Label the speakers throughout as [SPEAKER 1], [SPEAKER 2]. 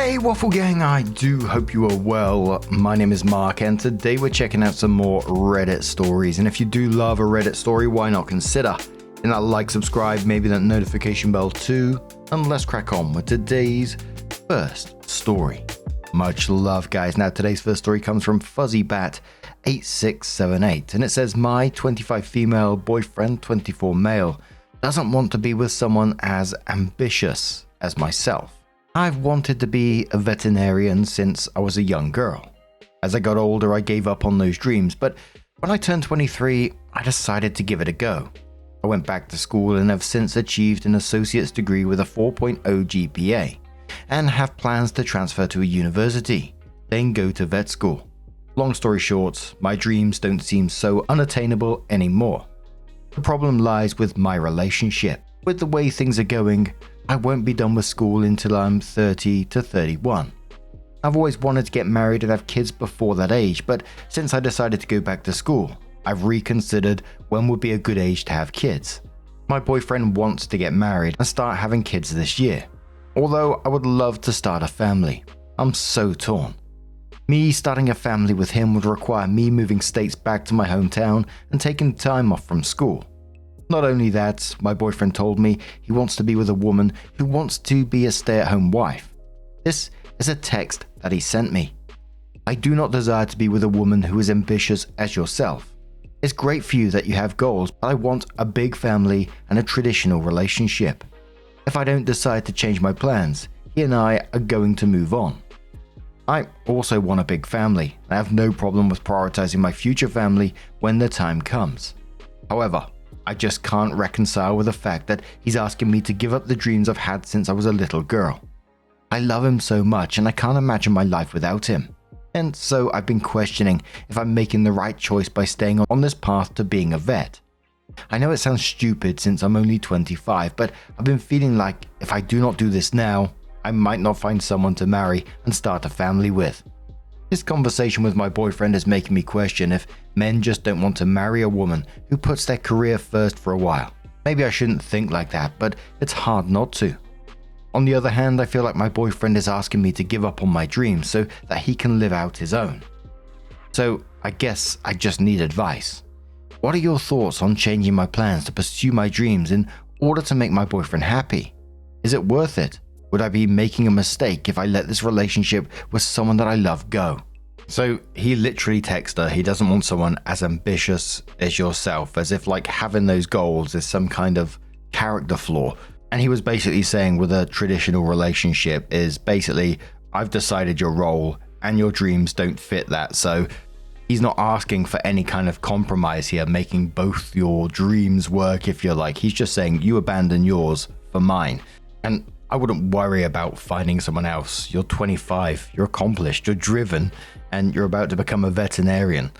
[SPEAKER 1] Hey Waffle Gang, I do hope you are well. My name is Mark and today we're checking out some more Reddit stories. And if you do love a Reddit story, why not consider hitting that like, subscribe, maybe that notification bell too. And let's crack on with today's first story. Much love guys. Now today's first story comes from FuzzyBat8678 and it says, my 25 female boyfriend, 24 male, doesn't want to be with someone as ambitious as myself. I've wanted to be a veterinarian since I was a young girl. As I got older, I gave up on those dreams, but when I turned 23, I decided to give it a go. I went back to school and have since achieved an associate's degree with a 4.0 GPA, and have plans to transfer to a university, then go to vet school. Long story short, my dreams don't seem so unattainable anymore. The problem lies with my relationship. With the way things are going, I won't be done with school until I'm 30 to 31. I've always wanted to get married and have kids before that age, but since I decided to go back to school, I've reconsidered when would be a good age to have kids. My boyfriend wants to get married and start having kids this year, although I would love to start a family. I'm so torn. Me starting a family with him would require me moving states back to my hometown and taking time off from school. Not only that, my boyfriend told me he wants to be with a woman who wants to be a stay-at-home wife. This is a text that he sent me. I do not desire to be with a woman who is ambitious as yourself. It's great for you that you have goals, but I want a big family and a traditional relationship. If I don't decide to change my plans, he and I are going to move on. I also want a big family. I have no problem with prioritizing my future family when the time comes. However, I just can't reconcile with the fact that he's asking me to give up the dreams I've had since I was a little girl. I love him so much and I can't imagine my life without him. And so I've been questioning if I'm making the right choice by staying on this path to being a vet. I know it sounds stupid since I'm only 25, but I've been feeling like if I do not do this now, I might not find someone to marry and start a family with. This conversation with my boyfriend is making me question if men just don't want to marry a woman who puts their career first for a while. Maybe I shouldn't think like that, but it's hard not to. On the other hand, I feel like my boyfriend is asking me to give up on my dreams so that he can live out his own. So I guess I just need advice. What are your thoughts on changing my plans to pursue my dreams in order to make my boyfriend happy? Is it worth it? Would I be making a mistake if I let this relationship with someone that I love go? So he literally texted her he doesn't want someone as ambitious as yourself, as if like having those goals is some kind of character flaw. And he was basically saying with a traditional relationship is basically, I've decided your role and your dreams don't fit that. So he's not asking for any kind of compromise here, making both your dreams work if you're like, he's just saying you abandon yours for mine. And I wouldn't worry about finding someone else. You're 25, you're accomplished, you're driven, and you're about to become a veterinarian.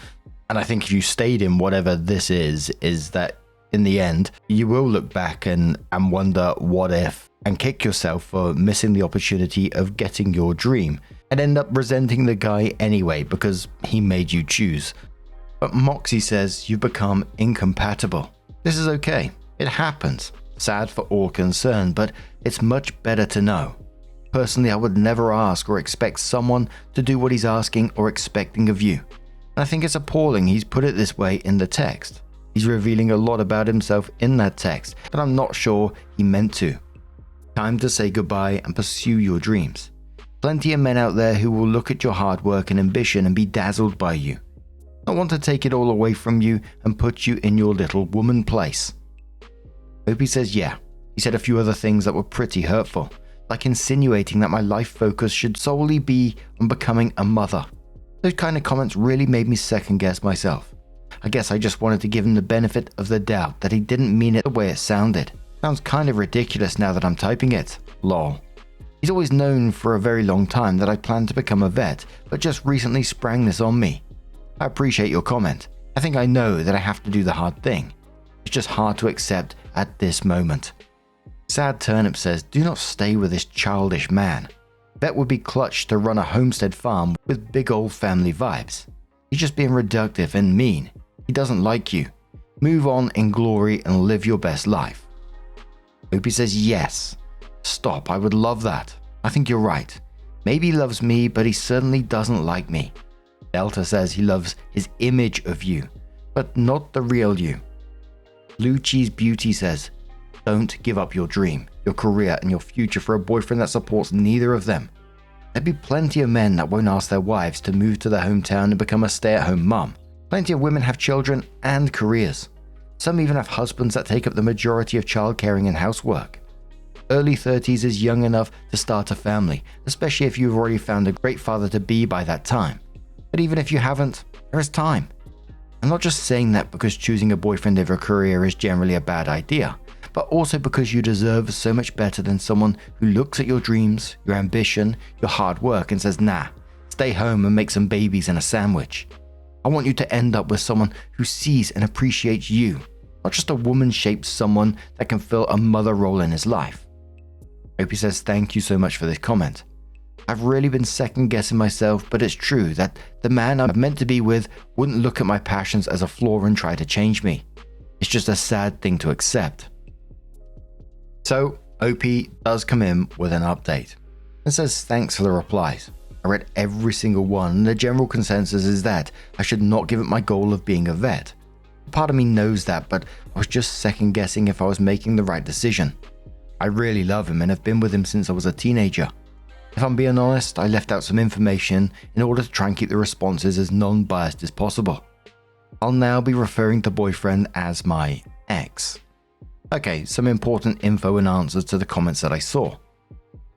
[SPEAKER 1] And I think if you stayed in whatever this is that in the end, you will look back and wonder what if, and kick yourself for missing the opportunity of getting your dream, and end up resenting the guy anyway because he made you choose. But Moxie says you've become incompatible. This is okay. It happens. Sad for all concerned, but it's much better to know. Personally, I would never ask or expect someone to do what he's asking or expecting of you. And I think it's appalling he's put it this way in the text. He's revealing a lot about himself in that text, but I'm not sure he meant to. Time to say goodbye and pursue your dreams. Plenty of men out there who will look at your hard work and ambition and be dazzled by you. I want to take it all away from you and put you in your little woman place. Opie says yeah. He said a few other things that were pretty hurtful, like insinuating that my life focus should solely be on becoming a mother. Those kind of comments really made me second guess myself. I guess I just wanted to give him the benefit of the doubt that he didn't mean it the way it sounded. Sounds kind of ridiculous now that I'm typing it. Lol. He's always known for a very long time that I plan to become a vet, but just recently sprang this on me. I appreciate your comment. I think I know that I have to do the hard thing. It's just hard to accept at this moment. Sad Turnip says, do not stay with this childish man. Vet would be clutch to run a homestead farm with big old family vibes. He's just being reductive and mean. He doesn't like you. Move on in glory and live your best life. Opie says yes. Stop, I would love that. I think you're right. Maybe he loves me, but he certainly doesn't like me. Delta says he loves his image of you, but not the real you. Blue Cheese Beauty says, don't give up your dream, your career, and your future for a boyfriend that supports neither of them. There'd be plenty of men that won't ask their wives to move to their hometown and become a stay-at-home mum. Plenty of women have children and careers. Some even have husbands that take up the majority of childcaring and housework. Early 30s is young enough to start a family, especially if you've already found a great father-to-be by that time. But even if you haven't, there is time. I'm not just saying that because choosing a boyfriend over a career is generally a bad idea, but also because you deserve so much better than someone who looks at your dreams, your ambition, your hard work and says, nah, stay home and make some babies and a sandwich. I want you to end up with someone who sees and appreciates you, not just a woman-shaped someone that can fill a mother role in his life. Opie says, thank you so much for this comment. I've really been second-guessing myself, but it's true that the man I'm meant to be with wouldn't look at my passions as a flaw and try to change me. It's just a sad thing to accept. So, OP does come in with an update and says thanks for the replies. I read every single one, and the general consensus is that I should not give up my goal of being a vet. Part of me knows that, but I was just second-guessing if I was making the right decision. I really love him and have been with him since I was a teenager. If I'm being honest, I left out some information in order to try and keep the responses as non-biased as possible. I'll now be referring to boyfriend as my ex. Okay, some important info and answers to the comments that I saw.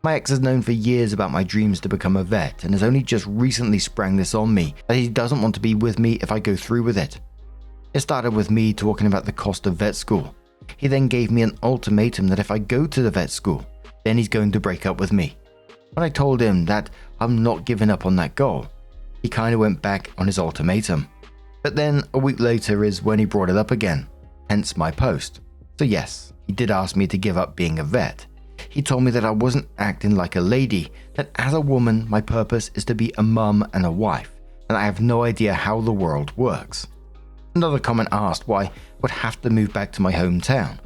[SPEAKER 1] My ex has known for years about my dreams to become a vet and has only just recently sprang this on me that he doesn't want to be with me if I go through with it. It started with me talking about the cost of vet school. He then gave me an ultimatum that if I go to the vet school, then he's going to break up with me. When I told him that I'm not giving up on that goal, he kind of went back on his ultimatum. But then a week later is when he brought it up again, hence my post. So yes, he did ask me to give up being a vet. He told me that I wasn't acting like a lady, that as a woman my purpose is to be a mum and a wife, and I have no idea how the world works. Another comment asked why I would have to move back to my hometown.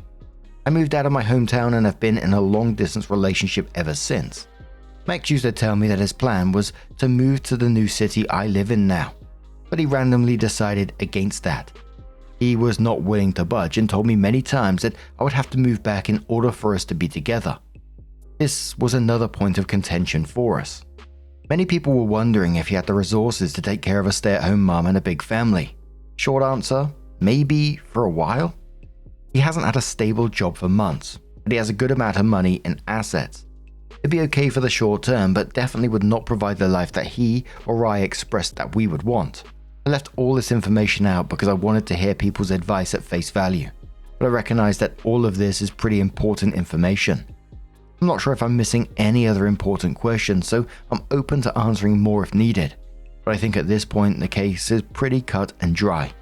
[SPEAKER 1] I moved out of my hometown and have been in a long-distance relationship ever since. My ex used to tell me that his plan was to move to the new city I live in now, but he randomly decided against that. He was not willing to budge and told me many times that I would have to move back in order for us to be together. This was another point of contention for us. Many people were wondering if he had the resources to take care of a stay-at-home mum and a big family. Short answer, maybe for a while. He hasn't had a stable job for months, but he has a good amount of money and assets. It'd be okay for the short term, but definitely would not provide the life that he or I expressed that we would want. I left all this information out because I wanted to hear people's advice at face value, but I recognize that all of this is pretty important information. I'm not sure if I'm missing any other important questions, so I'm open to answering more if needed. But I think at this point the case is pretty cut and dry.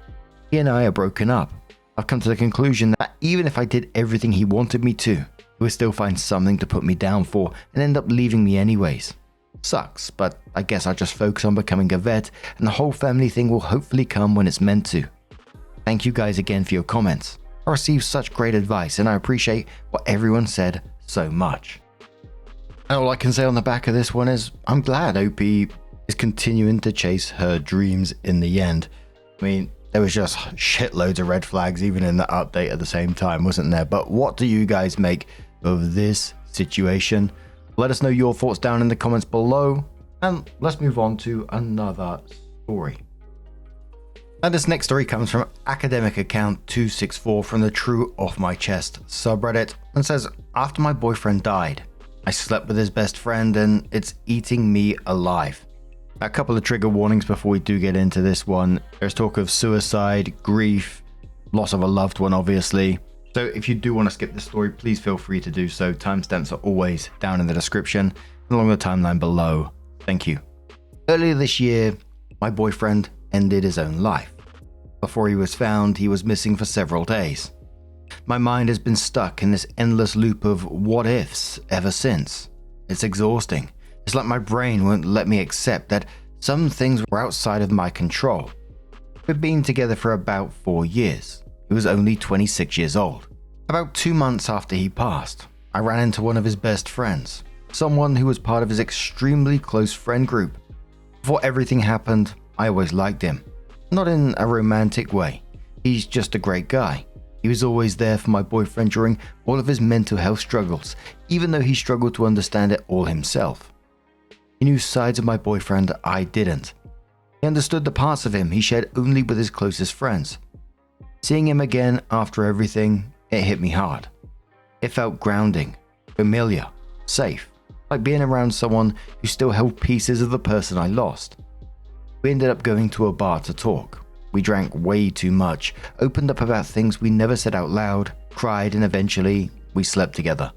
[SPEAKER 1] He and I are broken up. I've come to the conclusion that even if I did everything he wanted me to, he would still find something to put me down for and end up leaving me anyways. Sucks, but I guess I'll just focus on becoming a vet and the whole family thing will hopefully come when it's meant to. Thank you guys again for your comments. I received such great advice and I appreciate what everyone said so much. And all I can say on the back of this one is I'm glad OP is continuing to chase her dreams in the end. I mean, there was just shitloads of red flags even in the update at the same time, wasn't there? But what do you guys make of this situation? Let us know your thoughts down in the comments below, and let's move on to another story. And this next story comes from academic account 264 from the True Off My Chest subreddit and says, after my boyfriend died, I slept with his best friend and it's eating me alive. A couple of trigger warnings before we do get into this one. There's talk of suicide, grief, loss of a loved one obviously. So if you do want to skip this story, please feel free to do so. Timestamps are always down in the description and along the timeline below. Thank you. Earlier this year, my boyfriend ended his own life. Before he was found, he was missing for several days. My mind has been stuck in this endless loop of what ifs ever since. It's exhausting. It's like my brain won't let me accept that some things were outside of my control. We've been together for about 4 years. He was only 26 years old. About 2 months after he passed, I ran into one of his best friends. someone who was part of his extremely close friend group. Before everything happened, I always liked him. Not in a romantic way. He's just a great guy. He was always there for my boyfriend during all of his mental health struggles, even though he struggled to understand it all himself. He knew sides of my boyfriend I didn't. He understood the parts of him he shared only with his closest friends. Seeing him again after everything, it hit me hard. It felt grounding, familiar, safe, like being around someone who still held pieces of the person I lost. We ended up going to a bar to talk. We drank way too much, opened up about things we never said out loud, cried, and eventually we slept together.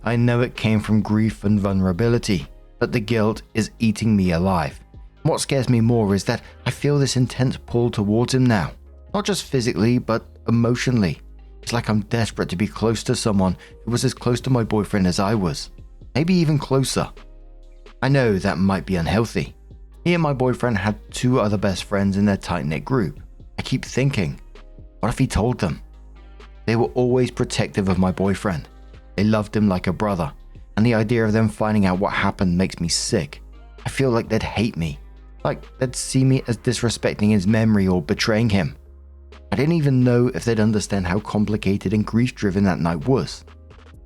[SPEAKER 1] I know it came from grief and vulnerability, but the guilt is eating me alive. What scares me more is that I feel this intense pull towards him now. Not just physically, but emotionally. It's like I'm desperate to be close to someone who was as close to my boyfriend as I was. Maybe even closer. I know that might be unhealthy. He and my boyfriend had 2 other best friends in their tight-knit group. I keep thinking, what if he told them? They were always protective of my boyfriend. They loved him like a brother, and the idea of them finding out what happened makes me sick. I feel like they'd hate me, like they'd see me as disrespecting his memory or betraying him. I didn't even know if they'd understand how complicated and grief-driven that night was.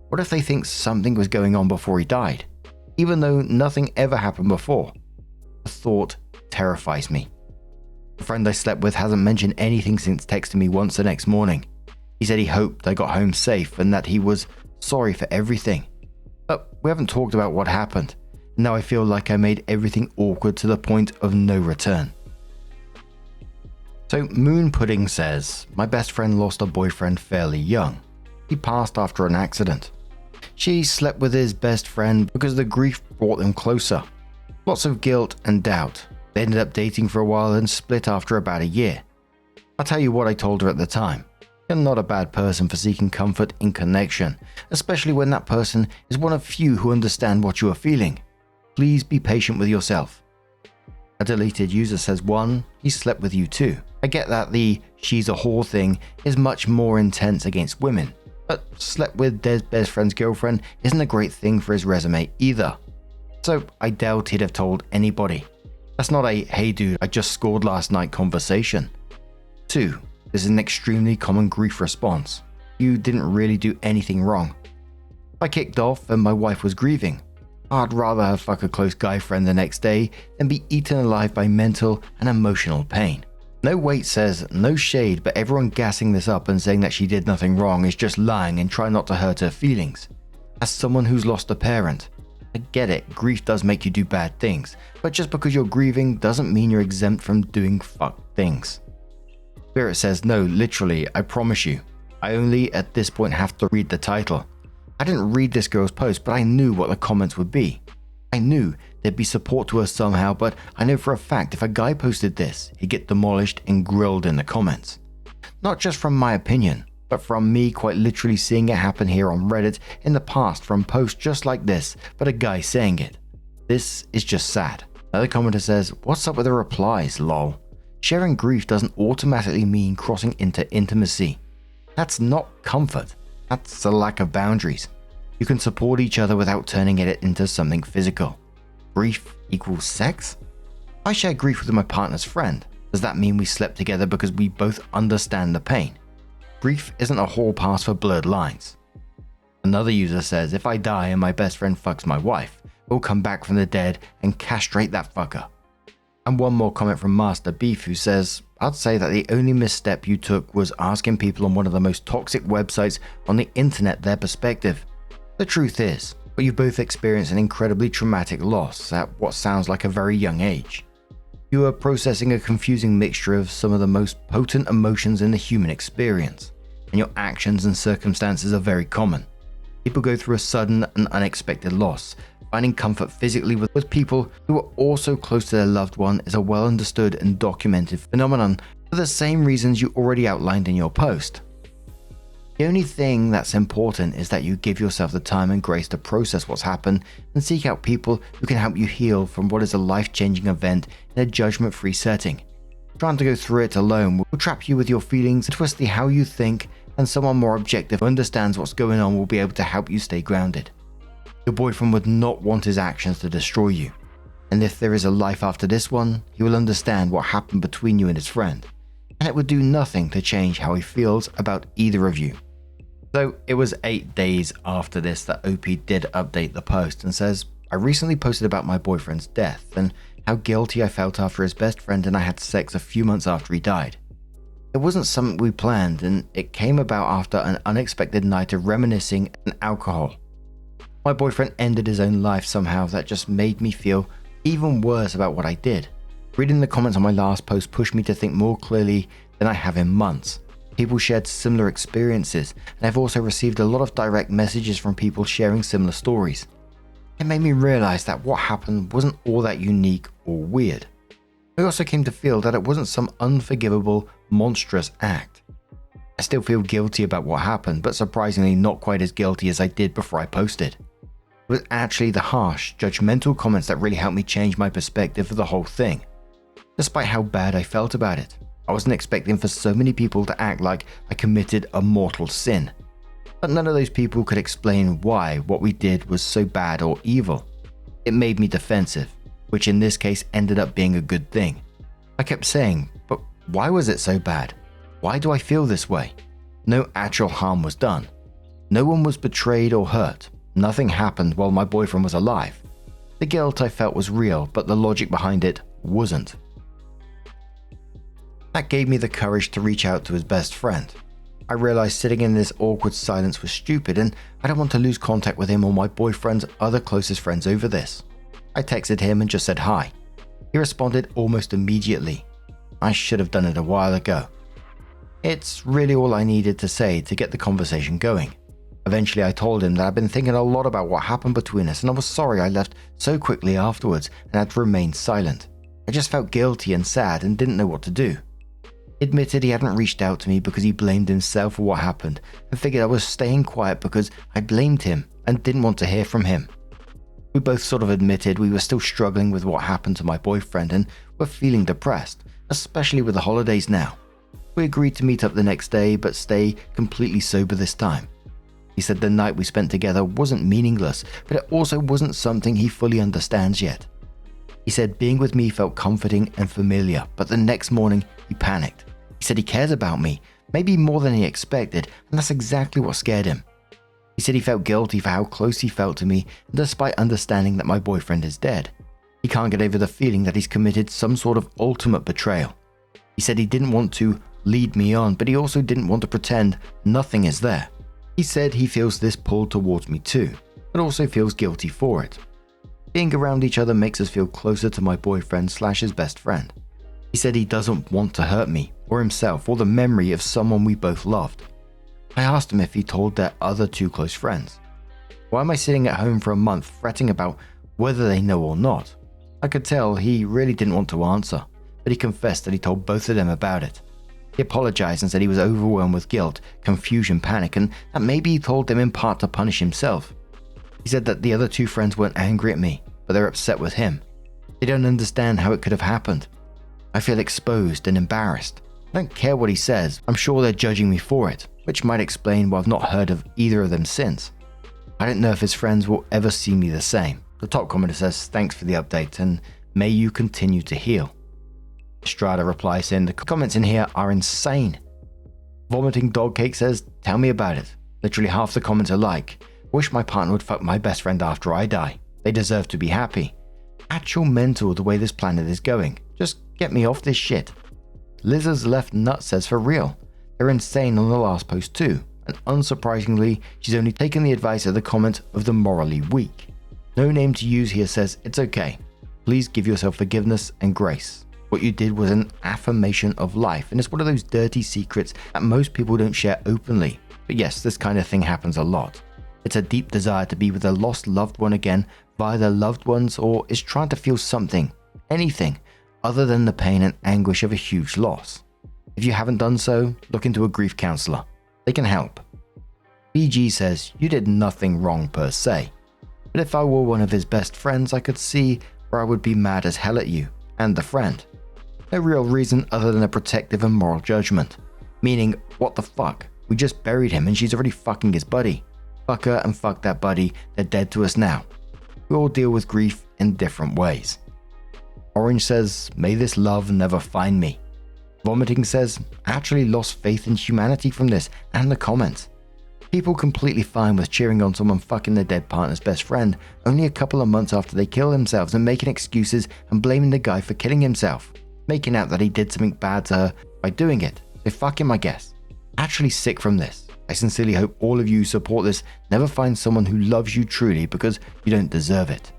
[SPEAKER 1] What if they think something was going on before he died, even though nothing ever happened before? The thought terrifies me. The friend I slept with hasn't mentioned anything since texting me once the next morning. He said he hoped I got home safe and that he was sorry for everything. But we haven't talked about what happened. Now I feel like I made everything awkward to the point of no return. So Moon Pudding says, my best friend lost a boyfriend fairly young. He passed after an accident. She slept with his best friend because the grief brought them closer. Lots of guilt and doubt. They ended up dating for a while and split after about a year. I'll tell you what I told her at the time. You're not a bad person for seeking comfort in connection, especially when that person is one of few who understand what you are feeling. Please be patient with yourself. A deleted user says 1, he slept with you too. I get that the she's a whore thing is much more intense against women, but slept with Des' best friend's girlfriend isn't a great thing for his resume either. So I doubt he'd have told anybody. That's not a hey dude, I just scored last night conversation. 2, this is an extremely common grief response. You didn't really do anything wrong. I kicked off and my wife was grieving. I'd rather have fuck a close guy friend the next day than be eaten alive by mental and emotional pain. No Wait says, no shade, but everyone gassing this up and saying that she did nothing wrong is just lying and trying not to hurt her feelings. As someone who's lost a parent, I get it, grief does make you do bad things, but just because you're grieving doesn't mean you're exempt from doing fucked things. Spirit says, no, literally, I promise you. I only at this point have to read the title. I didn't read this girl's post, but I knew what the comments would be. I knew there'd be support to her somehow, but I know for a fact if a guy posted this, he'd get demolished and grilled in the comments. Not just from my opinion, but from me quite literally seeing it happen here on Reddit in the past from posts just like this, but a guy saying it. This is just sad. Another commenter says, what's up with the replies, lol? Sharing grief doesn't automatically mean crossing into intimacy. That's not comfort. That's a lack of boundaries. You can support each other without turning it into something physical. Grief equals sex? I share grief with my partner's friend. Does that mean we slept together because we both understand the pain? Grief isn't a hall pass for blurred lines. Another user says, if I die and my best friend fucks my wife, we'll come back from the dead and castrate that fucker. And one more comment from Master Beef who says, I'd say that the only misstep you took was asking people on one of the most toxic websites on the internet their perspective. The truth is, you've both experienced an incredibly traumatic loss at what sounds like a very young age. You are processing a confusing mixture of some of the most potent emotions in the human experience, and your actions and circumstances are very common. People go through a sudden and unexpected loss. Finding comfort physically with people who are also close to their loved one is a well understood and documented phenomenon for the same reasons you already outlined in your post. The only thing that's important is that you give yourself the time and grace to process what's happened and seek out people who can help you heal from what is a life-changing event in a judgment-free setting. Trying to go through it alone will trap you with your feelings and twist the how you think, and someone more objective who understands what's going on will be able to help you stay grounded. Your boyfriend would not want his actions to destroy you. And if there is a life after this one, he will understand what happened between you and his friend. And it would do nothing to change how he feels about either of you. So it was 8 days after this that OP did update the post and says, I recently posted about my boyfriend's death and how guilty I felt after his best friend and I had sex a few months after he died. It wasn't something we planned and it came about after an unexpected night of reminiscing and alcohol. My boyfriend ended his own life somehow that just made me feel even worse about what I did. Reading the comments on my last post pushed me to think more clearly than I have in months. People shared similar experiences, and I've also received a lot of direct messages from people sharing similar stories. It made me realize that what happened wasn't all that unique or weird. I also came to feel that it wasn't some unforgivable, monstrous act. I still feel guilty about what happened, but surprisingly not quite as guilty as I did before I posted. It was actually the harsh, judgmental comments that really helped me change my perspective of the whole thing. Despite how bad I felt about it, I wasn't expecting for so many people to act like I committed a mortal sin. But none of those people could explain why what we did was so bad or evil. It made me defensive, which in this case ended up being a good thing. I kept saying, but why was it so bad? Why do I feel this way? No actual harm was done. No one was betrayed or hurt. Nothing happened while my boyfriend was alive. The guilt I felt was real, but the logic behind it wasn't. That gave me the courage to reach out to his best friend. I realized sitting in this awkward silence was stupid and I don't want to lose contact with him or my boyfriend's other closest friends over this. I texted him and just said hi. He responded almost immediately. I should have done it a while ago. It's really all I needed to say to get the conversation going. Eventually I told him that I'd been thinking a lot about what happened between us and I was sorry I left so quickly afterwards and had remained silent. I just felt guilty and sad and didn't know what to do. He admitted he hadn't reached out to me because he blamed himself for what happened and figured I was staying quiet because I blamed him and didn't want to hear from him. We both sort of admitted we were still struggling with what happened to my boyfriend and were feeling depressed, especially with the holidays now. We agreed to meet up the next day but stay completely sober this time. He said the night we spent together wasn't meaningless, but it also wasn't something he fully understands yet. He said being with me felt comforting and familiar, but the next morning he panicked. He said he cares about me, maybe more than he expected, and that's exactly what scared him. He said he felt guilty for how close he felt to me, and despite understanding that my boyfriend is dead, he can't get over the feeling that he's committed some sort of ultimate betrayal. He said he didn't want to lead me on, but he also didn't want to pretend nothing is there. He said he feels this pull towards me too, but also feels guilty for it. Being around each other makes us feel closer to my boyfriend / his best friend. He said he doesn't want to hurt me, or himself, or the memory of someone we both loved. I asked him if he told their other 2 close friends. Why am I sitting at home for a month fretting about whether they know or not? I could tell he really didn't want to answer, but he confessed that he told both of them about it. He apologized and said he was overwhelmed with guilt, confusion, panic, and that maybe he told them in part to punish himself. He said that the other 2 friends weren't angry at me, but they're upset with him. They don't understand how it could have happened. I feel exposed and embarrassed. I don't care what he says, I'm sure they're judging me for it, which might explain why I've not heard of either of them since. I don't know if his friends will ever see me the same. The top commenter says, thanks for the update and may you continue to heal. Strada replies saying, the comments in here are insane. Vomiting Dog Cake says, tell me about it. Literally half the comments are like, wish my partner would fuck my best friend after I die. They deserve to be happy. Actual mental the way this planet is going. Just get me off this shit. Lizard's Left Nut says, for real. They're insane on the last post too. And unsurprisingly, she's only taken the advice of the comment of the morally weak. No name to use here says, it's okay. Please give yourself forgiveness and grace. What you did was an affirmation of life, and it's one of those dirty secrets that most people don't share openly. But yes, this kind of thing happens a lot. It's a deep desire to be with a lost loved one again via their loved ones, or is trying to feel something, anything, other than the pain and anguish of a huge loss. If you haven't done so, look into a grief counselor. They can help. BG says, you did nothing wrong per se. But if I were one of his best friends, I could see where I would be mad as hell at you and the friend. No real reason other than a protective and moral judgment. Meaning, what the fuck? We just buried him and she's already fucking his buddy. Fuck her and fuck that buddy, they're dead to us now. We all deal with grief in different ways. Orange says, may this love never find me. Vomiting says, I actually lost faith in humanity from this and the comments. People completely fine with cheering on someone fucking their dead partner's best friend only a couple of months after they kill themselves and making excuses and blaming the guy for killing himself, making out that he did something bad to her by doing it. So fuck him, I guess. Actually sick from this. I sincerely hope all of you who support this never find someone who loves you truly because you don't deserve it.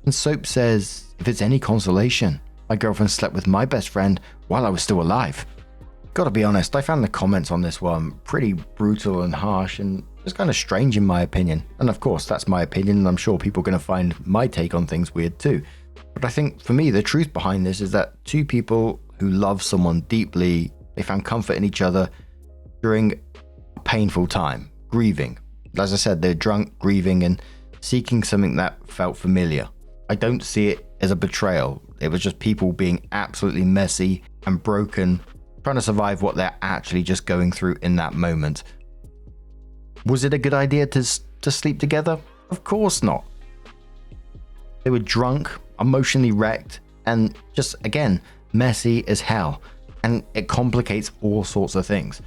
[SPEAKER 1] And Soap says, if it's any consolation, my girlfriend slept with my best friend while I was still alive. Gotta be honest, I found the comments on this one pretty brutal and harsh and just kind of strange in my opinion. And of course, that's my opinion and I'm sure people are going to find my take on things weird too. But I think for me, the truth behind this is that two people who love someone deeply, they found comfort in each other during a painful time, grieving. As I said, they're drunk, grieving and seeking something that felt familiar. I don't see it as a betrayal. It was just people being absolutely messy and broken, trying to survive what they're actually just going through in that moment. Was it a good idea to sleep together? Of course not. They were drunk, emotionally wrecked, and just, again, messy as hell. And it complicates all sorts of things.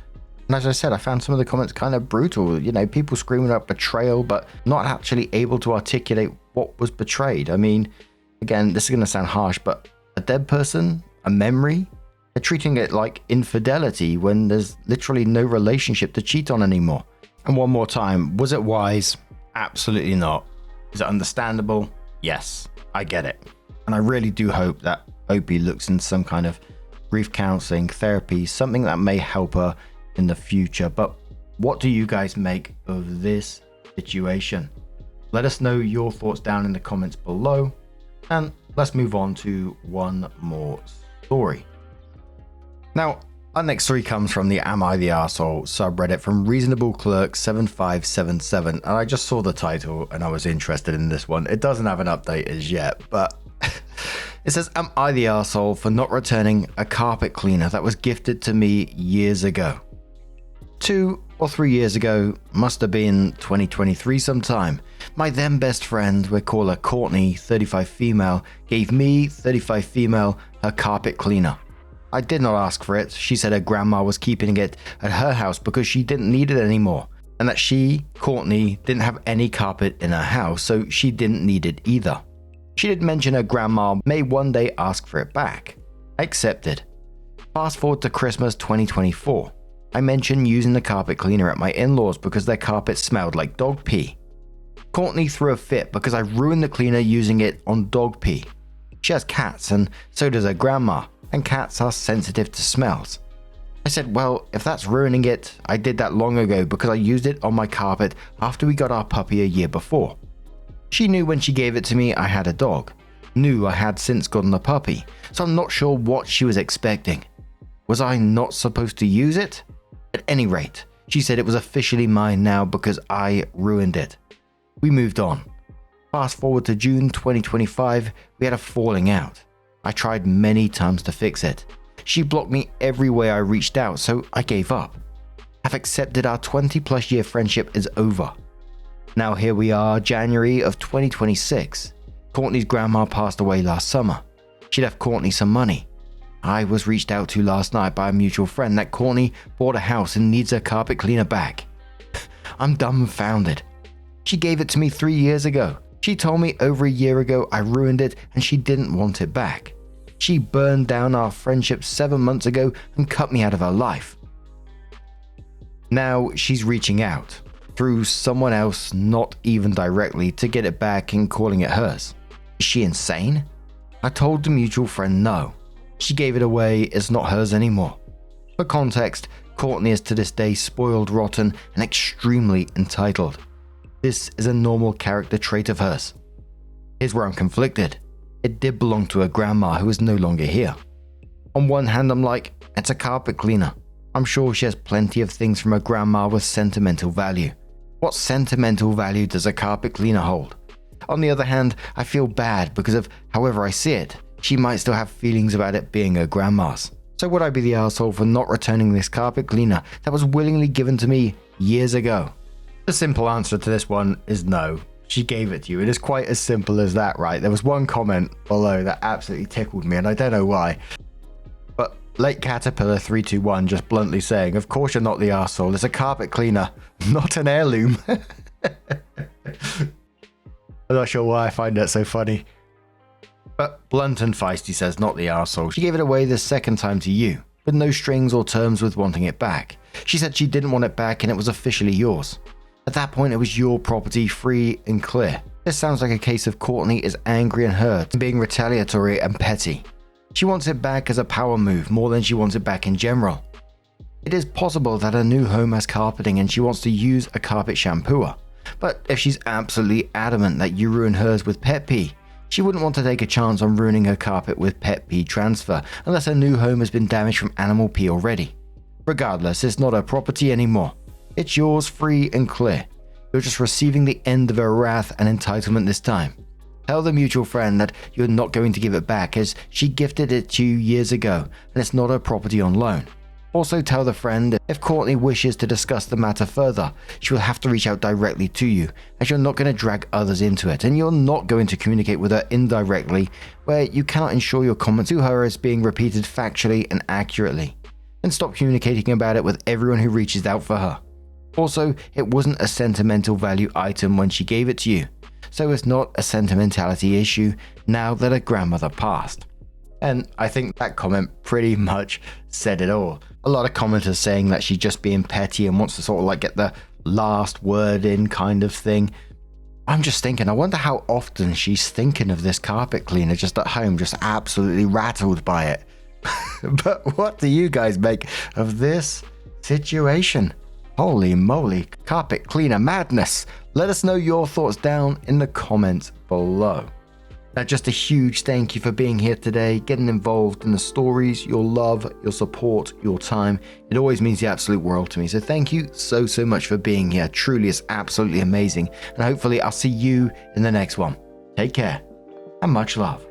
[SPEAKER 1] And as I said, I found some of the comments kind of brutal. You know, people screaming about betrayal, but not actually able to articulate what was betrayed. I mean, again, this is going to sound harsh, but a dead person, a memory, they're treating it like infidelity when there's literally no relationship to cheat on anymore. And one more time, was it wise? Absolutely not. Is it understandable? Yes, I get it. And I really do hope that Opie looks into some kind of grief counseling, therapy, something that may help her in the future. But what do you guys make of this situation? Let us know your thoughts down in the comments below. And let's move on to one more story. Now, our next story comes from the Am I the Arsehole subreddit from Reasonable Clerk 7577, and I just saw the title and I was interested in this one. It doesn't have an update as yet, but it says, Am I the Arsehole for not returning a carpet cleaner that was gifted to me years ago? 2 or 3 years ago, must have been 2023 sometime, my then best friend, we call her Courtney, 35 female, gave me, 35 female, her carpet cleaner. I did not ask for it. She said her grandma was keeping it at her house because she didn't need it anymore, and that she, Courtney, didn't have any carpet in her house, so she didn't need it either. She did mention her grandma may one day ask for it back. I accepted. Fast forward to Christmas 2024. I mentioned using the carpet cleaner at my in-laws because their carpet smelled like dog pee. Courtney threw a fit because I ruined the cleaner using it on dog pee. She has cats and so does her grandma, and cats are sensitive to smells. I said, well, if that's ruining it, I did that long ago because I used it on my carpet after we got our puppy a year before. She knew when she gave it to me I had a dog, knew I had since gotten a puppy, so I'm not sure what she was expecting. Was I not supposed to use it? At any rate, she said it was officially mine now because I ruined it. We moved on. Fast forward to June 2025, we had a falling out. I tried many times to fix it. She blocked me every way I reached out, so I gave up. I've accepted our 20+ year friendship is over. Now here we are, January of 2026. Courtney's grandma passed away last summer. She left Courtney some money. I was reached out to last night by a mutual friend that Courtney bought a house and needs her carpet cleaner back. I'm dumbfounded. She gave it to me 3 years ago. She told me over a year ago I ruined it and she didn't want it back. She burned down our friendship 7 months ago and cut me out of her life. Now she's reaching out, through someone else, not even directly, to get it back and calling it hers. Is she insane? I told the mutual friend no. She gave it away, it's not hers anymore. For context, Courtney is to this day spoiled, rotten, and extremely entitled. This is a normal character trait of hers. Here's where I'm conflicted. It did belong to her grandma who is no longer here. On one hand, I'm like, it's a carpet cleaner. I'm sure she has plenty of things from her grandma with sentimental value. What sentimental value does a carpet cleaner hold? On the other hand, I feel bad because of however I see it. She might still have feelings about it being her grandma's. So would I be the asshole for not returning this carpet cleaner that was willingly given to me years ago? The simple answer to this one is no. She gave it to you. It is quite as simple as that, right? There was one comment below that absolutely tickled me, and I don't know why. But Late Caterpillar 321 just bluntly saying, of course you're not the arsehole. It's a carpet cleaner, not an heirloom. I'm not sure why I find that so funny. But Blunt and Feisty says, not the arsehole. She gave it away the second time to you, with no strings or terms with wanting it back. She said she didn't want it back and it was officially yours. At that point, it was your property, free and clear. This sounds like a case of Courtney is angry and hurt, being retaliatory and petty. She wants it back as a power move more than she wants it back in general. It is possible that her new home has carpeting and she wants to use a carpet shampooer. But if she's absolutely adamant that you ruin hers with pet pee, she wouldn't want to take a chance on ruining her carpet with pet pee transfer unless her new home has been damaged from animal pee already. Regardless, it's not her property anymore. It's yours, free and clear. You're just receiving the end of her wrath and entitlement this time. Tell the mutual friend that you're not going to give it back as she gifted it to you years ago and it's not her property on loan. Also tell the friend if Courtney wishes to discuss the matter further, she will have to reach out directly to you as you're not going to drag others into it and you're not going to communicate with her indirectly where you cannot ensure your comment to her is being repeated factually and accurately. And stop communicating about it with everyone who reaches out for her. Also, it wasn't a sentimental value item when she gave it to you, so it's not a sentimentality issue now that her grandmother passed. And I think that comment pretty much said it all. A lot of commenters saying that she's just being petty and wants to sort of like get the last word in kind of thing. I'm just thinking, I wonder how often she's thinking of this carpet cleaner just at home, just absolutely rattled by it. But what do you guys make of this situation? Holy moly, carpet cleaner madness. Let us know your thoughts down in the comments below. Now, just a huge thank you for being here today, getting involved in the stories, your love, your support, your time. It always means the absolute world to me. So thank you so much for being here. Truly, it's absolutely amazing. And hopefully I'll see you in the next one. Take care and much love.